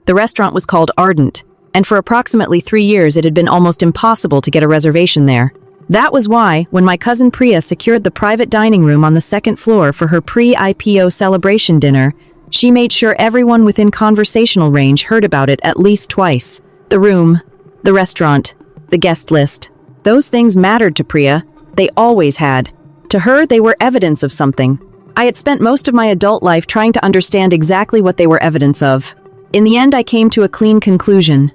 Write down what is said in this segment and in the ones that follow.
The restaurant was called Ardent, and for approximately 3 years it had been almost impossible to get a reservation there. That was why, when my cousin Priya secured the private dining room on the second floor for her pre-IPO celebration dinner, she made sure everyone within conversational range heard about it at least twice. The room, the restaurant, the guest list. Those things mattered to Priya. They always had. To her, they were evidence of something. I had spent most of my adult life trying to understand exactly what they were evidence of. In the end, I came to a clean conclusion.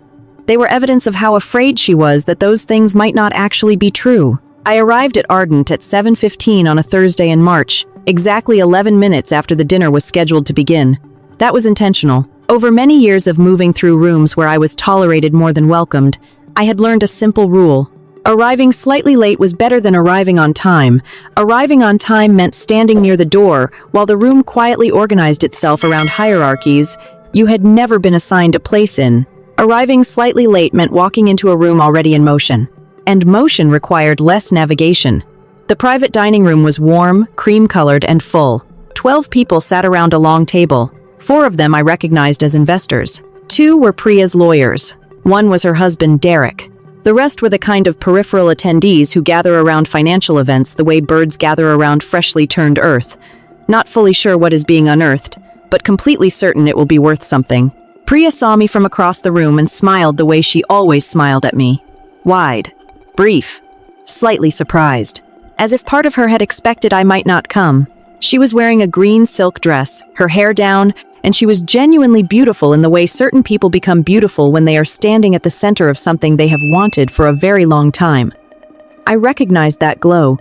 They were evidence of how afraid she was that those things might not actually be true. I arrived at Ardent at 7:15 on a Thursday in March, exactly 11 minutes after the dinner was scheduled to begin. That was intentional. Over many years of moving through rooms where I was tolerated more than welcomed, I had learned a simple rule. Arriving slightly late was better than arriving on time. Arriving on time meant standing near the door while the room quietly organized itself around hierarchies you had never been assigned a place in. Arriving slightly late meant walking into a room already in motion. And motion required less navigation. The private dining room was warm, cream-colored, and full. 12 people sat around a long table. 4 of them I recognized as investors. 2 were Priya's lawyers. 1 was her husband, Derek. The rest were the kind of peripheral attendees who gather around financial events the way birds gather around freshly turned earth. Not fully sure what is being unearthed, but completely certain it will be worth something. Priya saw me from across the room and smiled the way she always smiled at me. Wide, brief, slightly surprised. As if part of her had expected I might not come. She was wearing a green silk dress, her hair down, and she was genuinely beautiful in the way certain people become beautiful when they are standing at the center of something they have wanted for a very long time. I recognized that glow.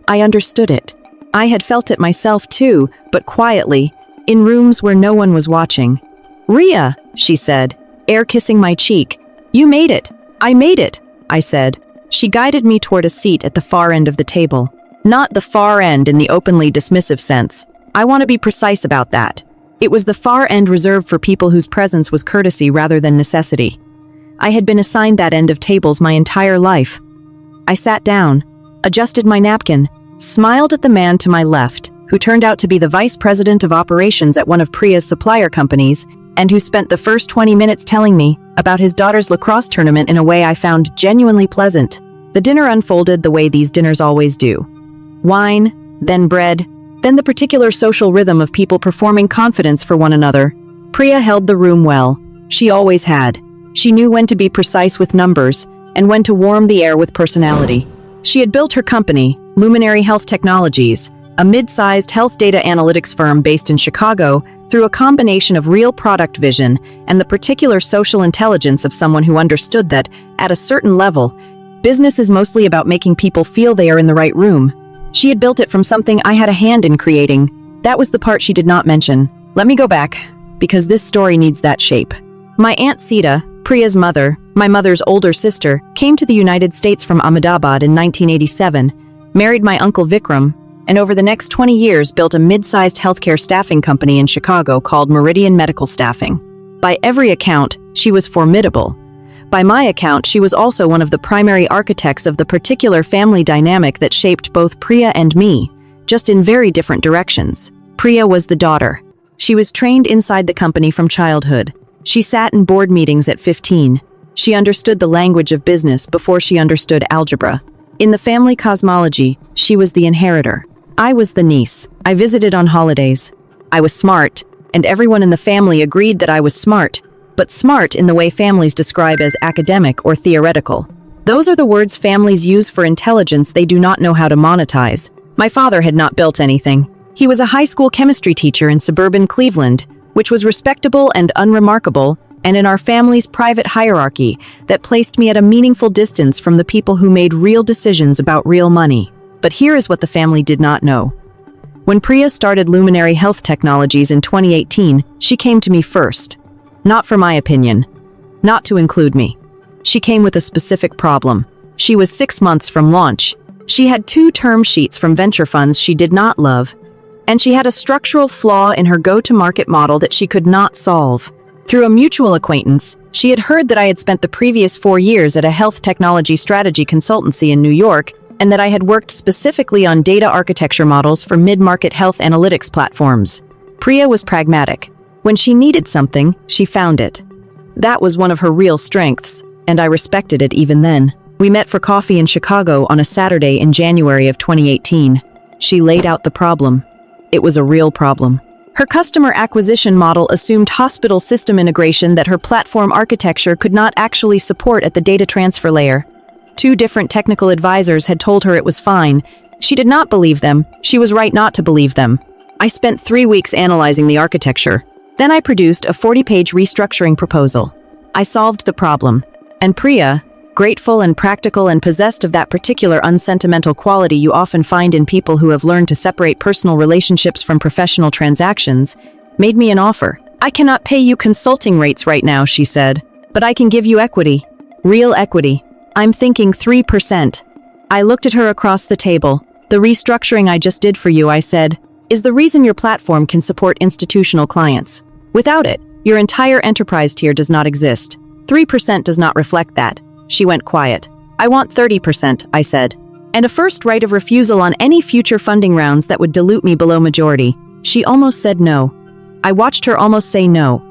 I understood it. I had felt it myself too, but quietly, in rooms where no one was watching. "Ria," she said, air kissing my cheek. "You made it." "I made it," I said. She guided me toward a seat at the far end of the table. Not the far end in the openly dismissive sense. I want to be precise about that. It was the far end reserved for people whose presence was courtesy rather than necessity. I had been assigned that end of tables my entire life. I sat down, adjusted my napkin, smiled at the man to my left, who turned out to be the vice president of operations at one of Priya's supplier companies, and who spent the first 20 minutes telling me about his daughter's lacrosse tournament in a way I found genuinely pleasant. The dinner unfolded the way these dinners always do. Wine, then bread, then the particular social rhythm of people performing confidence for one another. Priya held the room well. She always had. She knew when to be precise with numbers, and when to warm the air with personality. She had built her company, Luminary Health Technologies, a mid-sized health data analytics firm based in Chicago, through a combination of real product vision and the particular social intelligence of someone who understood that, at a certain level, business is mostly about making people feel they are in the right room. She had built it from something I had a hand in creating. That was the part she did not mention. Let me go back, because this story needs that shape. My Aunt Sita, Priya's mother, my mother's older sister, came to the United States from Ahmedabad in 1987, married my uncle Vikram, and over the next 20 years built a mid-sized healthcare staffing company in Chicago called Meridian Medical Staffing. By every account, she was formidable. By my account, she was also one of the primary architects of the particular family dynamic that shaped both Priya and me, just in very different directions. Priya was the daughter. She was trained inside the company from childhood. She sat in board meetings at 15. She understood the language of business before she understood algebra. In the family cosmology, she was the inheritor. I was the niece. I visited on holidays. I was smart, and everyone in the family agreed that I was smart, but smart in the way families describe as academic or theoretical. Those are the words families use for intelligence they do not know how to monetize. My father had not built anything. He was a high school chemistry teacher in suburban Cleveland, which was respectable and unremarkable, and in our family's private hierarchy that placed me at a meaningful distance from the people who made real decisions about real money. But here is what the family did not know. When Priya started Luminary Health Technologies in 2018, she came to me first. Not for my opinion. Not to include me. She came with a specific problem. She was 6 months from launch. She had 2 term sheets from venture funds she did not love, and she had a structural flaw in her go-to-market model that she could not solve. Through a mutual acquaintance, she had heard that I had spent the previous 4 years at a health technology strategy consultancy in New York, and that I had worked specifically on data architecture models for mid-market health analytics platforms. Priya was pragmatic. When she needed something, she found it. That was one of her real strengths, and I respected it even then. We met for coffee in Chicago on a Saturday in January of 2018. She laid out the problem. It was a real problem. Her customer acquisition model assumed hospital system integration that her platform architecture could not actually support at the data transfer layer. 2 different technical advisors had told her it was fine. She did not believe them. She was right not to believe them. I spent 3 weeks analyzing the architecture. Then I produced a 40-page restructuring proposal. I solved the problem. And Priya, grateful and practical and possessed of that particular unsentimental quality you often find in people who have learned to separate personal relationships from professional transactions, made me an offer. "I cannot pay you consulting rates right now," she said, "but I can give you equity. Real equity. I'm thinking 3%. I looked at her across the table. "The restructuring I just did for you," I said, "is the reason your platform can support institutional clients. Without it, your entire enterprise tier does not exist. 3% does not reflect that." She went quiet. "I want 30%, I said. "And a first right of refusal on any future funding rounds that would dilute me below majority." She almost said no. I watched her almost say no.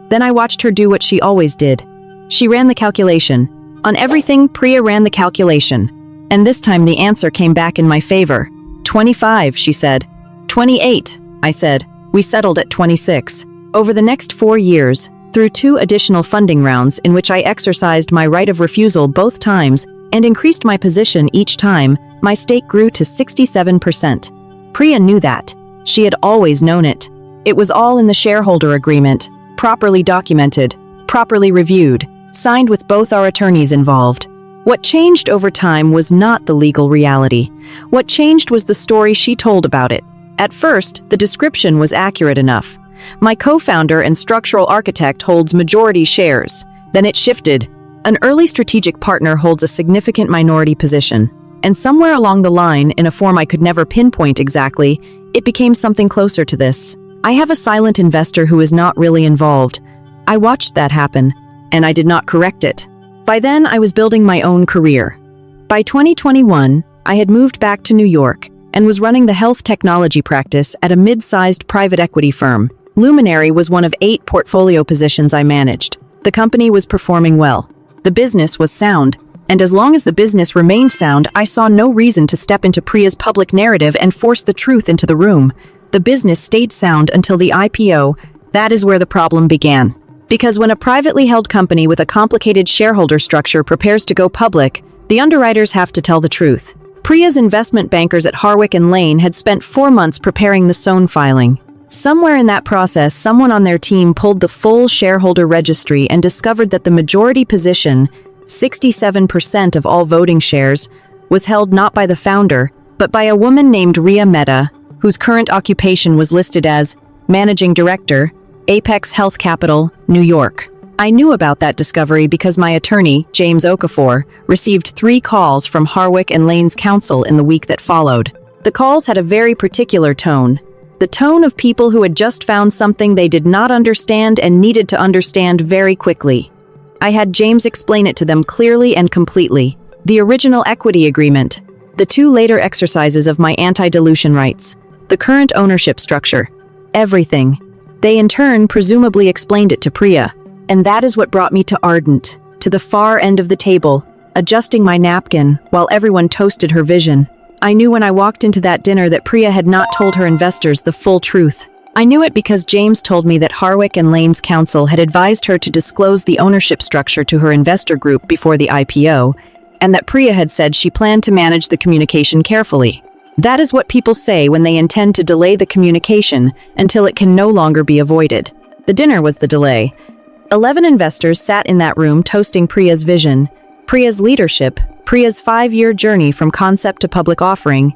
Then I watched her do what she always did. She ran the calculation. On everything, Priya ran the calculation. And this time the answer came back in my favor. 25, she said. 28, I said. We settled at 26. Over the next 4 years, through 2 additional funding rounds in which I exercised my right of refusal both times and increased my position each time, my stake grew to 67%. Priya knew that. She had always known it. It was all in the shareholder agreement, properly documented, properly reviewed, signed with both our attorneys involved. What changed over time was not the legal reality. What changed was the story she told about it. At first, the description was accurate enough. My co-founder and structural architect holds majority shares. Then it shifted. An early strategic partner holds a significant minority position. And somewhere along the line, in a form I could never pinpoint exactly, it became something closer to this. I have a silent investor who is not really involved. I watched that happen, and I did not correct it. By then, I was building my own career. By 2021, I had moved back to New York and was running the health technology practice at a mid-sized private equity firm. Luminary was one of 8 portfolio positions I managed. The company was performing well. The business was sound, and as long as the business remained sound, I saw no reason to step into Priya's public narrative and force the truth into the room. The business stayed sound until the IPO. That is where the problem began. Because when a privately held company with a complicated shareholder structure prepares to go public, the underwriters have to tell the truth. Priya's investment bankers at Harwick and Lane had spent 4 months preparing the SON filing. Somewhere in that process, someone on their team pulled the full shareholder registry and discovered that the majority position, 67% of all voting shares, was held not by the founder, but by a woman named Ria Mehta, whose current occupation was listed as Managing Director, Apex Health Capital, New York. I knew about that discovery because my attorney, James Okafor, received 3 calls from Harwick and Lane's counsel in the week that followed. The calls had a very particular tone. The tone of people who had just found something they did not understand and needed to understand very quickly. I had James explain it to them clearly and completely. The original equity agreement, the 2 later exercises of my anti-dilution rights, the current ownership structure, everything. They in turn presumably explained it to Priya. And that is what brought me to Ardent, to the far end of the table, adjusting my napkin while everyone toasted her vision. I knew when I walked into that dinner that Priya had not told her investors the full truth. I knew it because James told me that Harwick and Lane's counsel had advised her to disclose the ownership structure to her investor group before the IPO, and that Priya had said she planned to manage the communication carefully. That is what people say when they intend to delay the communication until it can no longer be avoided. The dinner was the delay. 11 investors sat in that room toasting Priya's vision, Priya's leadership, Priya's 5-year journey from concept to public offering,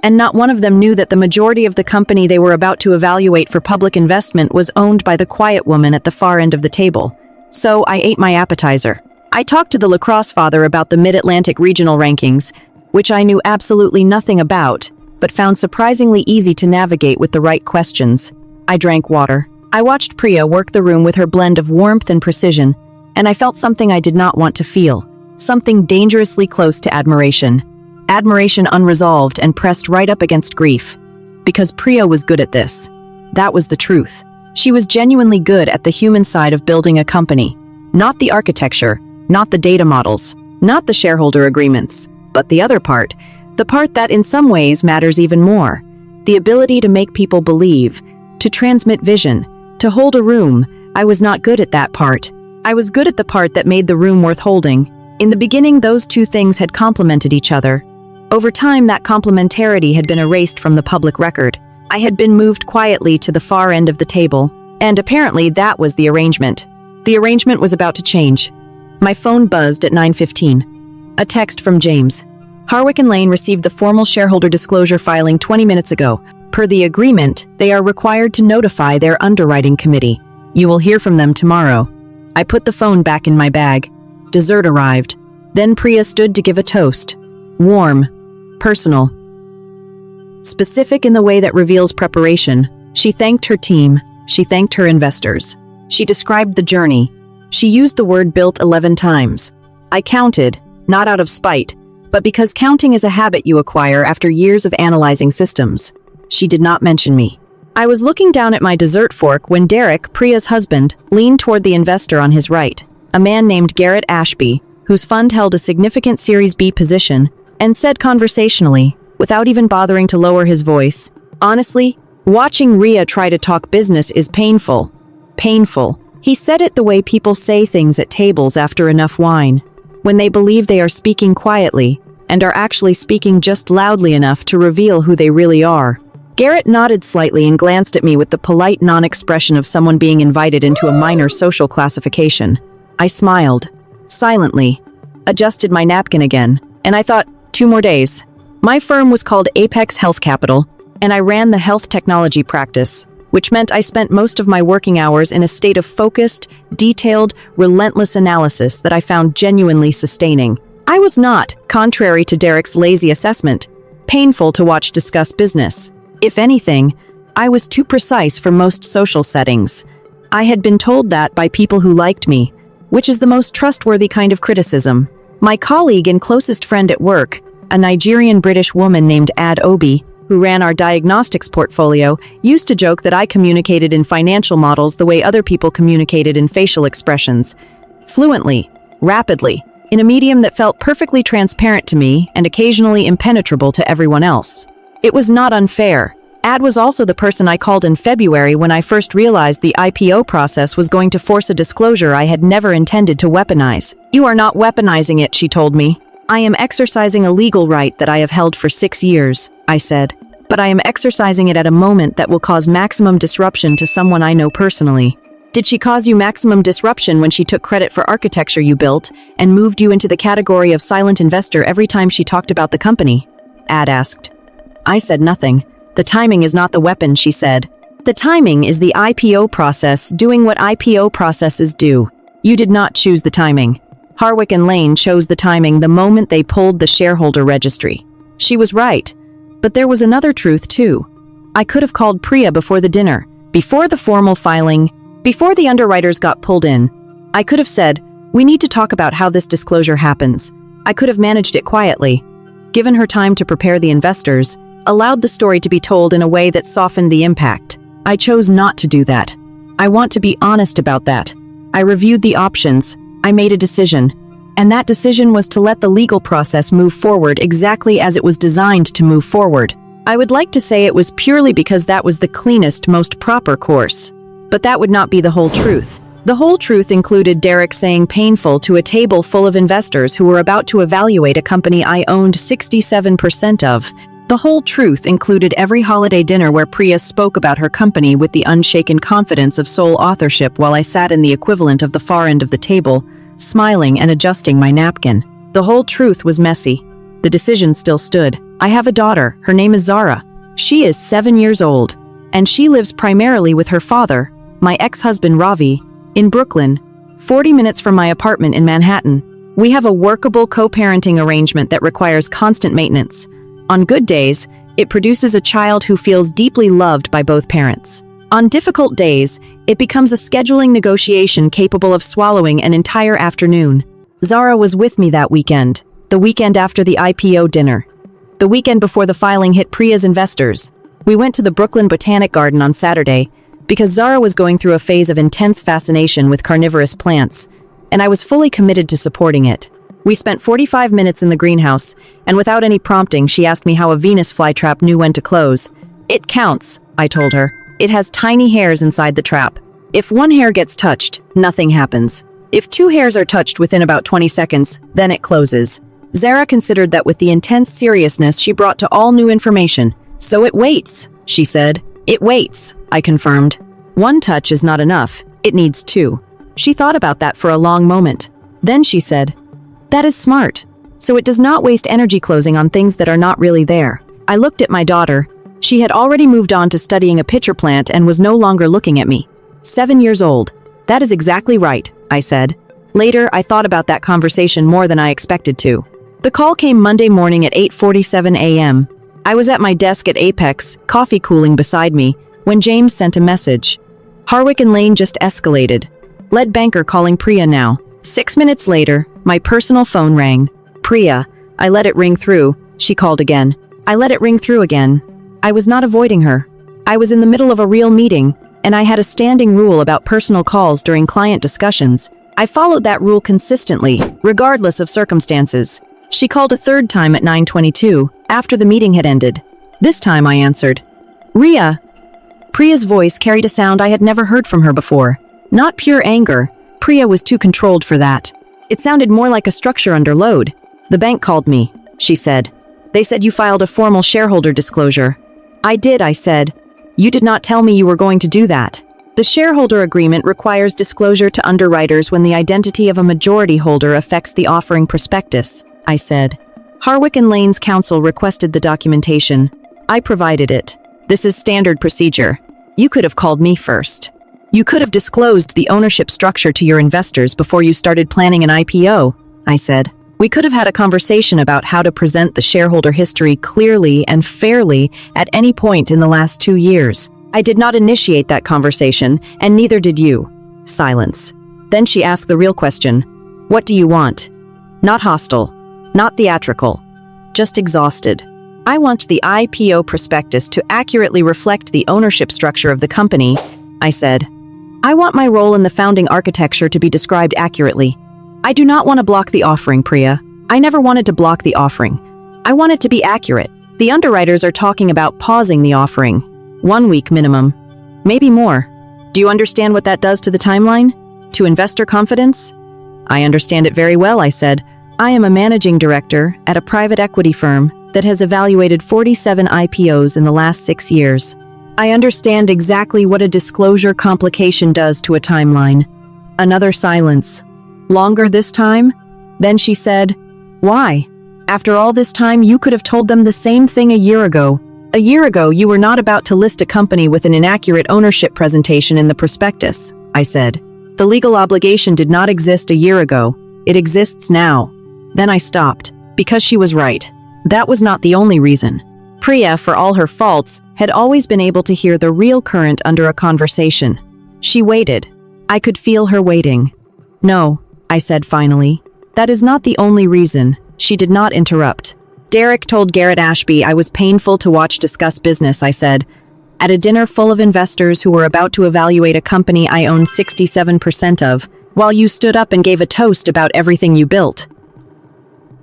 and not one of them knew that the majority of the company they were about to evaluate for public investment was owned by the quiet woman at the far end of the table. So I ate my appetizer. I talked to the lacrosse father about the Mid-Atlantic regional rankings, which I knew absolutely nothing about, but found surprisingly easy to navigate with the right questions. I drank water. I watched Priya work the room with her blend of warmth and precision, and I felt something I did not want to feel. Something dangerously close to admiration. Admiration unresolved and pressed right up against grief. Because Priya was good at this. That was the truth. She was genuinely good at the human side of building a company. Not the architecture, not the data models, not the shareholder agreements, but the other part, the part that in some ways matters even more. The ability to make people believe, to transmit vision, to hold a room. I was not good at that part. I was good at the part that made the room worth holding. In the beginning, those two things had complemented each other. Over time, that complementarity had been erased from the public record. I had been moved quietly to the far end of the table, and apparently that was the arrangement. The arrangement was about to change. My phone buzzed at 9:15. A text from James. Harwick and Lane received the formal shareholder disclosure filing 20 minutes ago. Per the agreement, they are required to notify their underwriting committee. You will hear from them tomorrow. I put the phone back in my bag. Dessert arrived. Then Priya stood to give a toast. Warm. Personal. Specific in the way that reveals preparation. She thanked her team. She thanked her investors. She described the journey. She used the word built 11 times. I counted, not out of spite, but because counting is a habit you acquire after years of analyzing systems. She did not mention me. I was looking down at my dessert fork when Derek, Priya's husband, leaned toward the investor on his right, a man named Garrett Ashby, whose fund held a significant Series B position, and said conversationally, without even bothering to lower his voice, honestly, watching Ria try to talk business is painful. Painful. He said it the way people say things at tables after enough wine, when they believe they are speaking quietly and are actually speaking just loudly enough to reveal who they really are. Garrett nodded slightly and glanced at me with the polite non-expression of someone being invited into a minor social classification. I smiled, silently, adjusted my napkin again, and I thought, 2 more days. My firm was called Apex Health Capital, and I ran the health technology practice, which meant I spent most of my working hours in a state of focused, detailed, relentless analysis that I found genuinely sustaining. I was not, contrary to Derek's lazy assessment, painful to watch discuss business. If anything, I was too precise for most social settings. I had been told that by people who liked me, which is the most trustworthy kind of criticism. My colleague and closest friend at work, a Nigerian-British woman named Ad Obi, who ran our diagnostics portfolio, used to joke that I communicated in financial models the way other people communicated in facial expressions. Fluently, rapidly, in a medium that felt perfectly transparent to me and occasionally impenetrable to everyone else. It was not unfair. Ad was also the person I called in February when I first realized the IPO process was going to force a disclosure I had never intended to weaponize. You are not weaponizing it, she told me. I am exercising a legal right that I have held for 6 years, I said. But I am exercising it at a moment that will cause maximum disruption to someone I know personally. Did she cause you maximum disruption when she took credit for architecture you built and moved you into the category of silent investor every time she talked about the company? Ad asked. I said nothing. The timing is not the weapon, she said. The timing is the IPO process doing what IPO processes do. You did not choose the timing. Harwick and Lane chose the timing the moment they pulled the shareholder registry. She was right. But there was another truth, too. I could have called Priya before the dinner, before the formal filing, before the underwriters got pulled in. I could have said, we need to talk about how this disclosure happens. I could have managed it quietly, given her time to prepare the investors, allowed the story to be told in a way that softened the impact. I chose not to do that. I want to be honest about that. I reviewed the options. I made a decision. And that decision was to let the legal process move forward exactly as it was designed to move forward. I would like to say it was purely because that was the cleanest, most proper course. But that would not be the whole truth. The whole truth included Derek saying painful to a table full of investors who were about to evaluate a company I owned 67% of. The whole truth included every holiday dinner where Priya spoke about her company with the unshaken confidence of sole authorship while I sat in the equivalent of the far end of the table, smiling and adjusting my napkin. The whole truth was messy. The decision still stood. I have a daughter. Her name is Zara. She is 7 years old, and she lives primarily with her father, my ex-husband Ravi, in Brooklyn, 40 minutes from my apartment in Manhattan. We have a workable co-parenting arrangement that requires constant maintenance. On good days, it produces a child who feels deeply loved by both parents. On difficult days, it becomes a scheduling negotiation capable of swallowing an entire afternoon. Zara was with me that weekend, the weekend after the IPO dinner, the weekend before the filing hit Priya's investors. We went to the Brooklyn Botanic Garden on Saturday because Zara was going through a phase of intense fascination with carnivorous plants, and I was fully committed to supporting it. We spent 45 minutes in the greenhouse, and without any prompting, she asked me how a Venus flytrap knew when to close. It counts, I told her. It has tiny hairs inside the trap. If one hair gets touched, nothing happens. If 2 hairs are touched within about 20 seconds, then it closes. Zara considered that with the intense seriousness she brought to all new information. So it waits, she said. It waits, I confirmed. 1 touch is not enough. It needs 2. She thought about that for a long moment. Then she said, "That is smart. So it does not waste energy closing on things that are not really there." I looked at my daughter. She had already moved on to studying a pitcher plant and was no longer looking at me. 7 years old. That is exactly right, I said. Later, I thought about that conversation more than I expected to. The call came Monday morning at 8:47 a.m. I was at my desk at Apex, coffee cooling beside me, when James sent a message. Harwick and Lane just escalated. Lead banker calling Priya now. 6 minutes later, my personal phone rang. Priya. I let it ring through. She called again. I let it ring through again. I was not avoiding her. I was in the middle of a real meeting, and I had a standing rule about personal calls during client discussions. I followed that rule consistently, regardless of circumstances. She called a third time at 9:22, after the meeting had ended. This time I answered. Ria. Priya's voice carried a sound I had never heard from her before. Not pure anger. Priya was too controlled for that. It sounded more like a structure under load. The bank called me, she said. They said you filed a formal shareholder disclosure. I did, I said. You did not tell me you were going to do that. The shareholder agreement requires disclosure to underwriters when the identity of a majority holder affects the offering prospectus, I said. Harwick and Lane's counsel requested the documentation. I provided it. This is standard procedure. You could have called me first. You could have disclosed the ownership structure to your investors before you started planning an IPO, I said. We could have had a conversation about how to present the shareholder history clearly and fairly at any point in the last 2 years. I did not initiate that conversation, and neither did you. Silence. Then she asked the real question. What do you want? Not hostile. Not theatrical. Just exhausted. I want the IPO prospectus to accurately reflect the ownership structure of the company, I said. I want my role in the founding architecture to be described accurately. I do not want to block the offering, Priya. I never wanted to block the offering. I want it to be accurate. The underwriters are talking about pausing the offering. 1 week minimum. Maybe more. Do you understand what that does to the timeline? To investor confidence? I understand it very well, I said. I am a managing director at a private equity firm that has evaluated 47 IPOs in the last 6 years. I understand exactly what a disclosure complication does to a timeline. Another silence. Longer this time? Then she said, Why? After all this time, you could have told them the same thing a year ago. A year ago, you were not about to list a company with an inaccurate ownership presentation in the prospectus, I said. The legal obligation did not exist a year ago. It exists now. Then I stopped, because she was right. That was not the only reason. Priya, for all her faults, had always been able to hear the real current under a conversation. She waited. I could feel her waiting. No, I said finally. That is not the only reason. She did not interrupt. Derek told Garrett Ashby I was painful to watch discuss business, I said. At a dinner full of investors who were about to evaluate a company I own 67% of, while you stood up and gave a toast about everything you built.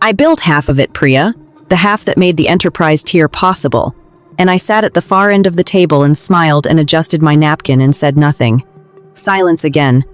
I built half of it, Priya, the half that made the enterprise tier possible, and I sat at the far end of the table and smiled and adjusted my napkin and said nothing. Silence again.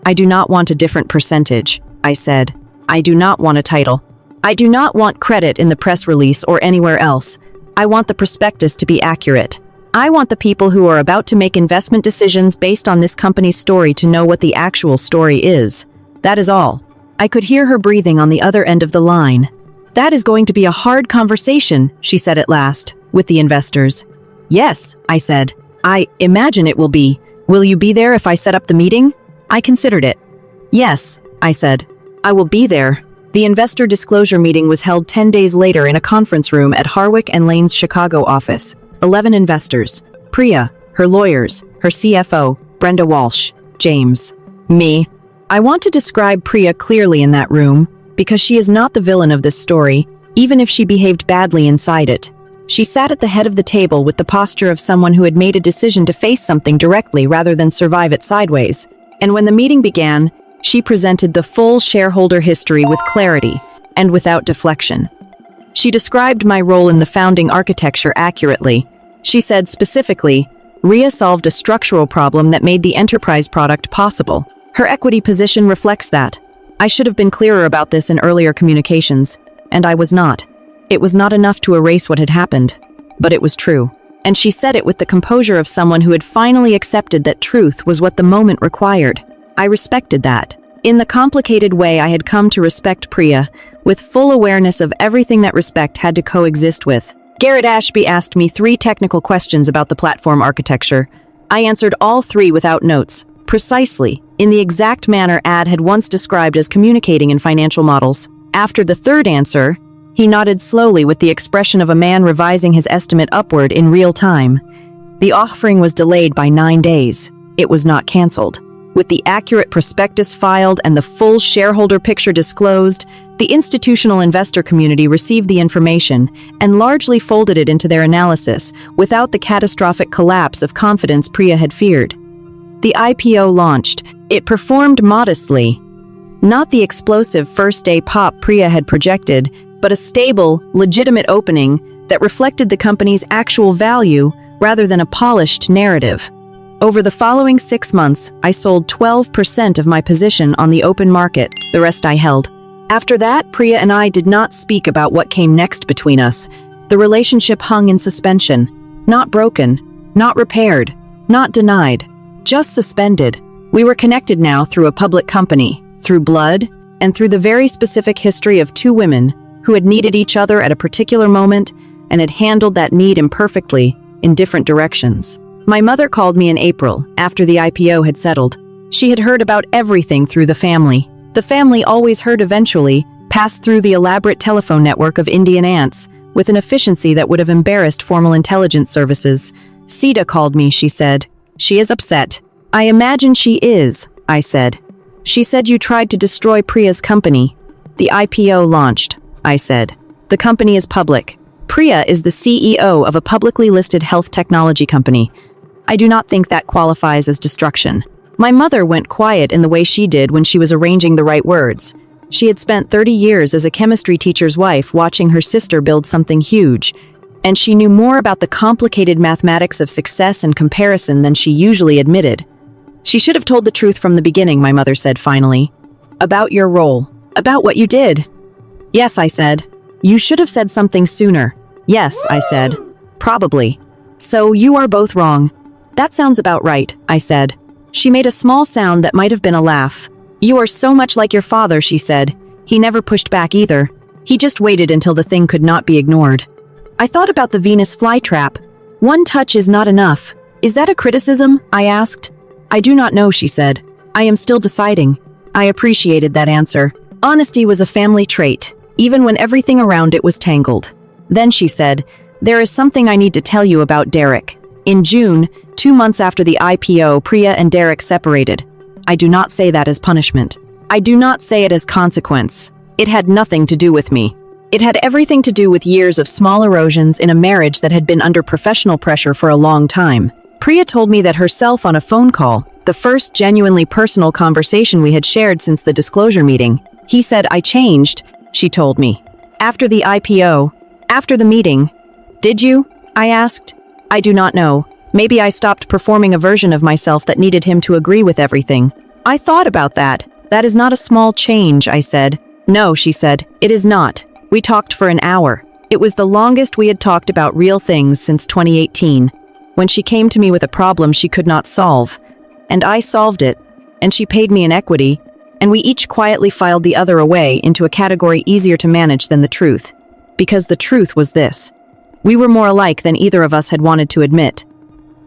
I do not want a different percentage, I said. I do not want a title. I do not want credit in the press release or anywhere else. I want the prospectus to be accurate. I want the people who are about to make investment decisions based on this company's story to know what the actual story is. That is all. I could hear her breathing on the other end of the line. That is going to be a hard conversation, she said at last, with the investors. Yes, I said. I imagine it will be. Will you be there if I set up the meeting? I considered it. Yes, I said. I will be there. The investor disclosure meeting was held 10 days later in a conference room at Harwick and Lane's Chicago office. 11 investors. Priya, her lawyers, her CFO, Brenda Walsh, James, me. I want to describe Priya clearly in that room, because she is not the villain of this story, even if she behaved badly inside it. She sat at the head of the table with the posture of someone who had made a decision to face something directly rather than survive it sideways. And when the meeting began, She presented the full shareholder history with clarity and without deflection. She described my role in the founding architecture accurately. She said specifically, Ria solved a structural problem that made the enterprise product possible. Her equity position reflects that. I should have been clearer about this in earlier communications, and I was not. It was not enough to erase what had happened, but it was true. And she said it with the composure of someone who had finally accepted that truth was what the moment required. I respected that. In the complicated way I had come to respect Priya, with full awareness of everything that respect had to coexist with. Garrett Ashby asked me 3 technical questions about the platform architecture. I answered all 3 without notes, precisely, in the exact manner Ad had once described as communicating in financial models. After the 3rd answer, he nodded slowly with the expression of a man revising his estimate upward in real time. The offering was delayed by 9 days. It was not canceled. With the accurate prospectus filed and the full shareholder picture disclosed, the institutional investor community received the information and largely folded it into their analysis without the catastrophic collapse of confidence Priya had feared. The IPO launched. It performed modestly. Not the explosive first-day pop Priya had projected, but a stable, legitimate opening that reflected the company's actual value rather than a polished narrative. Over the following 6 months, I sold 12% of my position on the open market, the rest I held. After that, Priya and I did not speak about what came next between us. The relationship hung in suspension. Not broken, not repaired, not denied, just suspended. We were connected now through a public company, through blood, and through the very specific history of 2 women who had needed each other at a particular moment and had handled that need imperfectly in different directions. My mother called me in April, after the IPO had settled. She had heard about everything through the family. The family always heard eventually, passed through the elaborate telephone network of Indian ants, with an efficiency that would have embarrassed formal intelligence services. Sita called me, she said. She is upset. I imagine she is, I said. She said you tried to destroy Priya's company. The IPO launched, I said. The company is public. Priya is the CEO of a publicly listed health technology company. I do not think that qualifies as destruction. My mother went quiet in the way she did when she was arranging the right words. She had spent 30 years as a chemistry teacher's wife watching her sister build something huge, and she knew more about the complicated mathematics of success and comparison than she usually admitted. She should have told the truth from the beginning, my mother said finally. About your role. About what you did. Yes, I said. You should have said something sooner. Yes, I said. Probably. So you are both wrong. That sounds about right, I said. She made a small sound that might have been a laugh. You are so much like your father, she said. He never pushed back either. He just waited until the thing could not be ignored. I thought about the Venus flytrap. One touch is not enough. Is that a criticism? I asked. I do not know, she said. I am still deciding. I appreciated that answer. Honesty was a family trait, even when everything around it was tangled. Then she said, there is something I need to tell you about Derek. In June, 2 months after the IPO, Priya and Derek separated. I do not say that as punishment. I do not say it as consequence. It had nothing to do with me. It had everything to do with years of small erosions in a marriage that had been under professional pressure for a long time. Priya told me that herself on a phone call, the first genuinely personal conversation we had shared since the disclosure meeting. He said, I changed, she told me. After the IPO, after the meeting. Did you? I asked. I do not know. Maybe I stopped performing a version of myself that needed him to agree with everything. I thought about that. That is not a small change, I said. No, she said. It is not. We talked for an hour. It was the longest we had talked about real things since 2018. When she came to me with a problem she could not solve. And I solved it. And she paid me in equity. And we each quietly filed the other away into a category easier to manage than the truth. Because the truth was this. We were more alike than either of us had wanted to admit.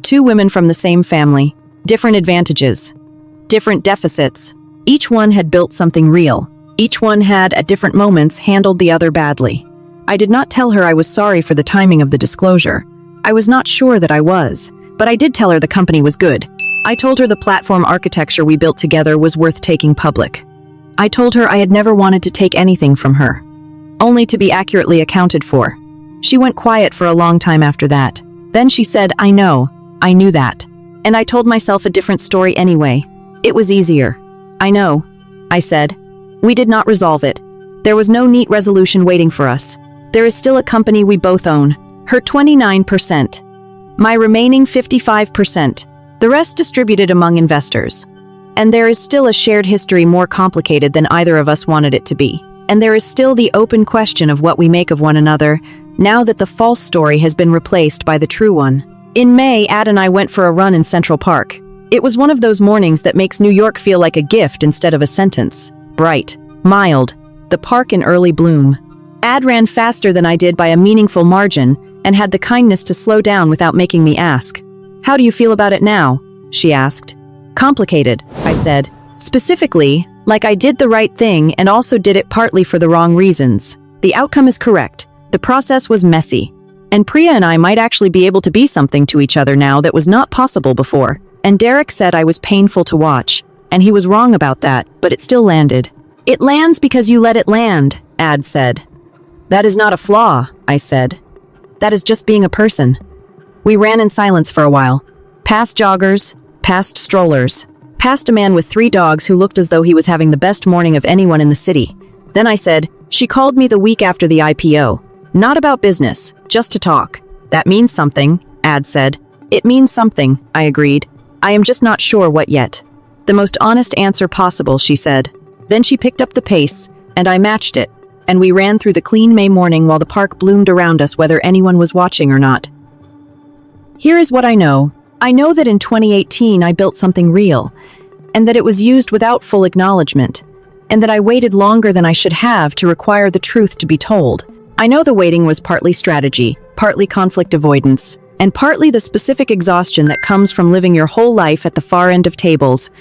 2 women from the same family, different advantages, different deficits. Each one had built something real. Each one had, at different moments, handled the other badly. I did not tell her I was sorry for the timing of the disclosure. I was not sure that I was, but I did tell her the company was good. I told her the platform architecture we built together was worth taking public. I told her I had never wanted to take anything from her, only to be accurately accounted for. She went quiet for a long time after that. Then she said, I know. I knew that. And I told myself a different story anyway. It was easier. I know. I said. We did not resolve it. There was no neat resolution waiting for us. There is still a company we both own. Her 29%. My remaining 55%. The rest distributed among investors. And there is still a shared history more complicated than either of us wanted it to be. And there is still the open question of what we make of one another, now that the false story has been replaced by the true one. In May, Ad and I went for a run in Central Park. It was one of those mornings that makes New York feel like a gift instead of a sentence. Bright, mild, the park in early bloom. Ad ran faster than I did by a meaningful margin and had the kindness to slow down without making me ask. How do you feel about it now? She asked. Complicated, I said. Specifically, like I did the right thing and also did it partly for the wrong reasons. The outcome is correct. The process was messy. And Priya and I might actually be able to be something to each other now that was not possible before. And Derek said I was painful to watch. And he was wrong about that, but it still landed. It lands because you let it land, Ad said. That is not a flaw, I said. That is just being a person. We ran in silence for a while. Past joggers, past strollers, past a man with 3 dogs who looked as though he was having the best morning of anyone in the city. Then I said, she called me the week after the IPO. Not about business, just to talk. That means something, Ad said. It means something, I agreed. I am just not sure what yet. The most honest answer possible, she said. Then she picked up the pace, and I matched it, and we ran through the clean May morning while the park bloomed around us whether anyone was watching or not. Here is what I know. I know that in 2018 I built something real, and that it was used without full acknowledgement, and that I waited longer than I should have to require the truth to be told. I know the waiting was partly strategy, partly conflict avoidance, and partly the specific exhaustion that comes from living your whole life at the far end of tables,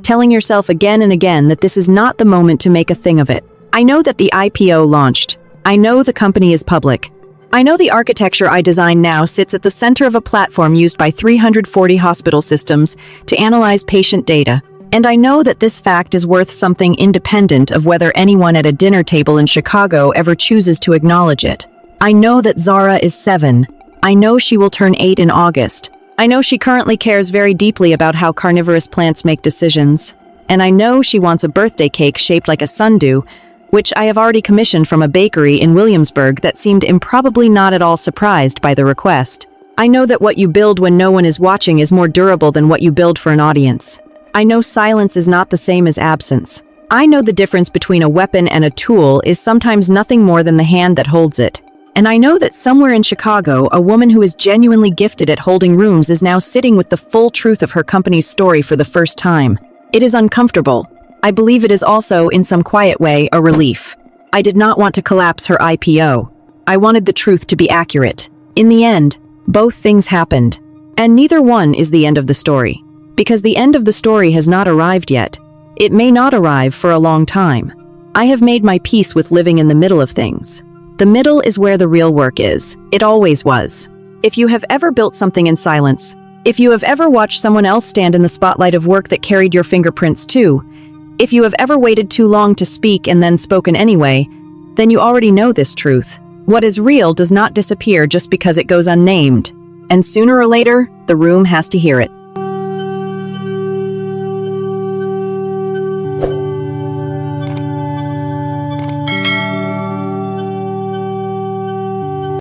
telling yourself again and again that this is not the moment to make a thing of it. I know that the IPO launched. I know the company is public. I know the architecture I design now sits at the center of a platform used by 340 hospital systems to analyze patient data. And I know that this fact is worth something independent of whether anyone at a dinner table in Chicago ever chooses to acknowledge it. I know that Zara is 7. I know she will turn 8 in August. I know she currently cares very deeply about how carnivorous plants make decisions. And I know she wants a birthday cake shaped like a sundew, which I have already commissioned from a bakery in Williamsburg that seemed improbably not at all surprised by the request. I know that what you build when no one is watching is more durable than what you build for an audience. I know silence is not the same as absence. I know the difference between a weapon and a tool is sometimes nothing more than the hand that holds it. And I know that somewhere in Chicago, a woman who is genuinely gifted at holding rooms is now sitting with the full truth of her company's story for the first time. It is uncomfortable. I believe it is also, in some quiet way, a relief. I did not want to collapse her IPO. I wanted the truth to be accurate. In the end, both things happened. And neither one is the end of the story. Because the end of the story has not arrived yet. It may not arrive for a long time. I have made my peace with living in the middle of things. The middle is where the real work is. It always was. If you have ever built something in silence, if you have ever watched someone else stand in the spotlight of work that carried your fingerprints too, if you have ever waited too long to speak and then spoken anyway, then you already know this truth. What is real does not disappear just because it goes unnamed. And sooner or later, the room has to hear it.